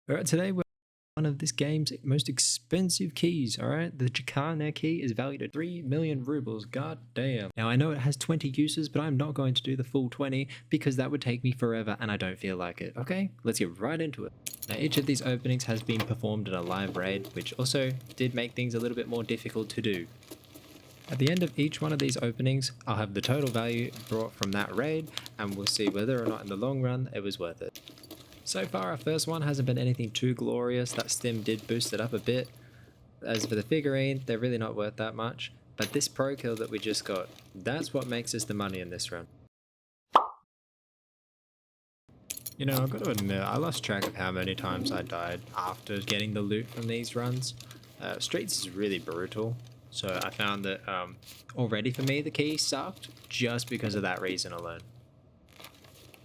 Alright, today we're one of this game's most expensive keys, alright? The Chekannaya key is valued at 3 million rubles, god damn. Now I know it has 20 uses, but I'm not going to do the full 20 because that would take me forever and I don't feel like it, okay? Let's get right into it. Now each of these openings has been performed in a live raid, which also did make things a little bit more difficult to do. At the end of each one of these openings, I'll have the total value brought from that raid and we'll see whether or not in the long run it was worth it. So far our first one hasn't been anything too glorious. That stim did boost it up a bit. As for the figurine, they're really not worth that much. But this pro kill that we just got, that's what makes us the money in this run. You know, I've got to admit, I lost track of how many times I died after getting the loot from these runs. Streets is really brutal. So I found that already for me the key sucked just because of that reason alone.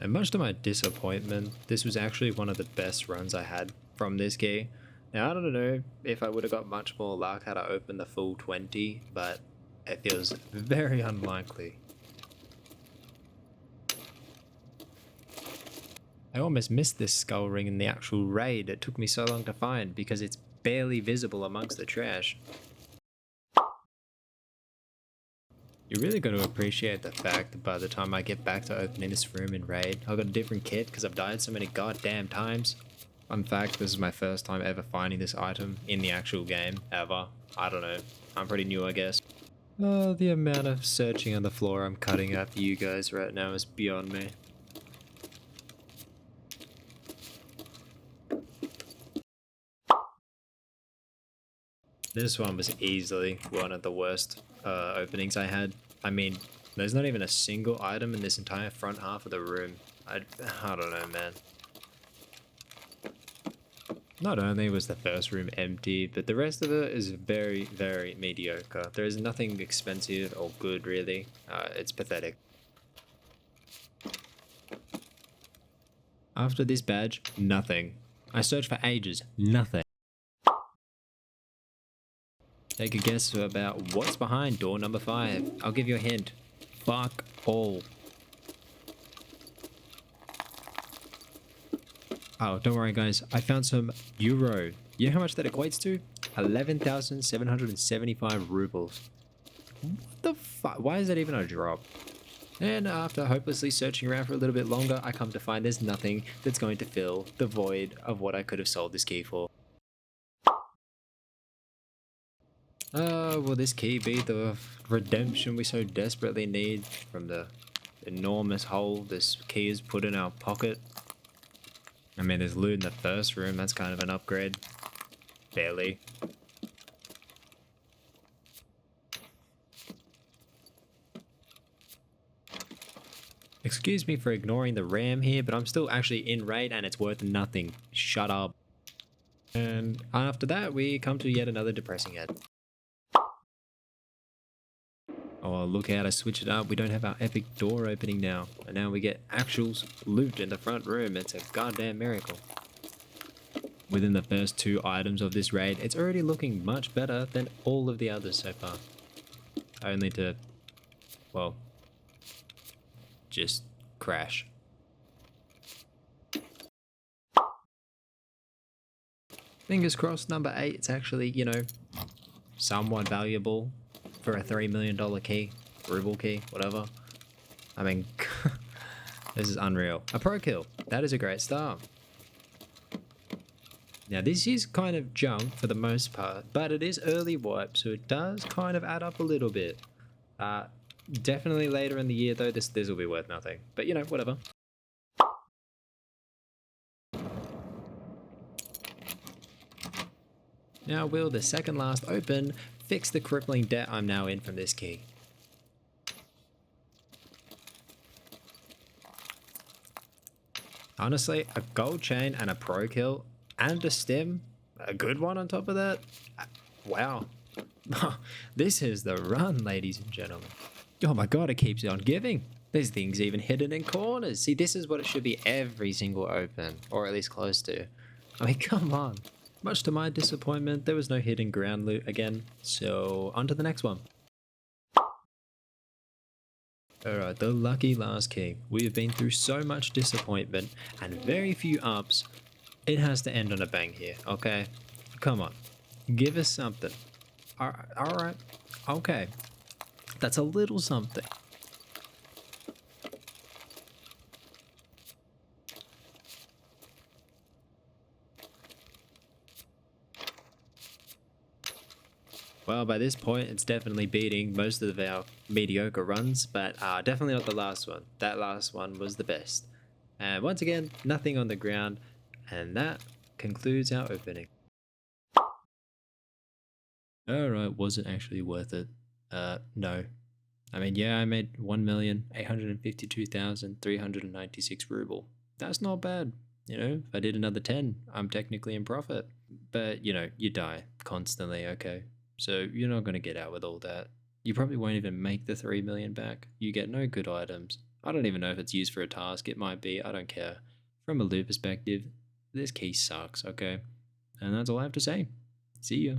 And much to my disappointment, this was actually one of the best runs I had from this key. Now I don't know if I would have got much more luck had I opened the full 20, but it feels very unlikely. I almost missed this skull ring in the actual raid. It took me so long to find because it's barely visible amongst the trash. You're really going to appreciate the fact that by the time I get back to opening this room in raid, I've got a different kit because I've died so many goddamn times. Fun fact, this is my first time ever finding this item in the actual game, ever. I don't know, I'm pretty new I guess. Oh, the amount of searching on the floor I'm cutting out for you guys right now is beyond me. This one was easily one of the worst openings I had. I mean, there's not even a single item in this entire front half of the room. I don't know, man. Not only was the first room empty, but the rest of it is very, very mediocre. There is nothing expensive or good, really. It's pathetic. After this badge, nothing. I searched for ages, nothing. Take a guess about what's behind door number 5. I'll give you a hint. Fuck all. Oh, don't worry guys. I found some euro. You know how much that equates to? 11,775 rubles. What the fuck? Why is that even a drop? And after hopelessly searching around for a little bit longer, I come to find there's nothing that's going to fill the void of what I could have sold this key for. Will this key be the redemption we so desperately need from the enormous hole this key has put in our pocket? I mean, there's loot in the first room, that's kind of an upgrade. Barely. Excuse me for ignoring the RAM here, but I'm still actually in raid and it's worth nothing. Shut up. And after that, we come to yet another depressing ad. Oh, look out, I switched it up. We don't have our epic door opening now. And now we get actual loot in the front room. It's a goddamn miracle. Within the first 2 items of this raid, it's already looking much better than all of the others so far. Only to, well, just crash. Fingers crossed, number 8, it's actually, you know, somewhat valuable. For a $3 million key, ruble key, whatever. I mean, this is unreal. A pro kill, that is a great start. Now this is kind of junk for the most part, but it is early wipe, so it does kind of add up a little bit. Definitely later in the year though, this will be worth nothing. But you know, whatever. Now will the second last open fix the crippling debt I'm now in from this key? Honestly, a gold chain and a pro kill and a stim, a good one on top of that? Wow. This is the run, ladies and gentlemen. Oh my god, it keeps on giving. There's things even hidden in corners. See, this is what it should be every single open, or at least close to. I mean, come on. Much to my disappointment, there was no hidden ground loot again, so on to the next one. Alright, the lucky last key. We have been through so much disappointment and very few ups It has to end on a bang here, okay? Come on. Give us something. Alright. Okay. That's a little something. Well, by this point, it's definitely beating most of our mediocre runs, but definitely not the last one. That last one was the best. And once again, nothing on the ground, and that concludes our opening. Alright, was it actually worth it? No. I mean, yeah, I made 1,852,396 ruble. That's not bad. You know, if I did another 10, I'm technically in profit. But, you know, you die constantly, okay? So you're not going to get out with all that. You probably won't even make the 3 million back. You get no good items. I don't even know if it's used for a task. It might be. I don't care. From a loot perspective, this key sucks, okay? And that's all I have to say. See ya.